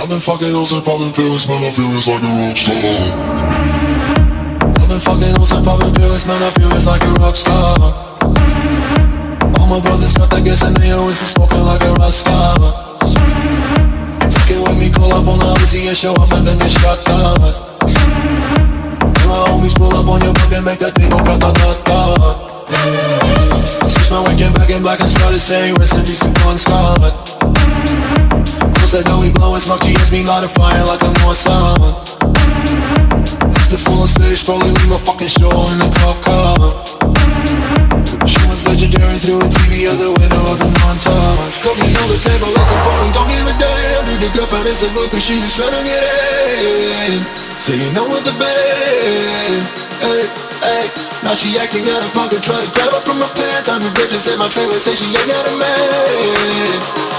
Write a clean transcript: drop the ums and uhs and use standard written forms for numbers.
I've been fucking hoes and popping pills, man, I feel it's like a rock star. I've been fucking hoes and popping pills, man, I feel it's like a rock star. All my brothers got that gas and they always been smoking like a rock star. Fucking with me, call up on the Uzi and show up and then get shot down. And my homies pull up on your block and make that thing go grata-ta-ta. Switch my weekend back in black and started saying rest in peace to Bon Scott. Said that we blowin' smoke, she hits me light a fire like a North Sun. After full on stage, probably leave my fucking show in a cop car. She was legendary through a TV out the window of the montage. Cocaine on the table like a party, don't give a damn. Dude, your girlfriend is a groupie, she just tryna get in. Saying I'm with the band, hey, hey. Now she acting out of pocket, try to grab her from my pants. I'm a bitch and my trailer, say she ain't got a man.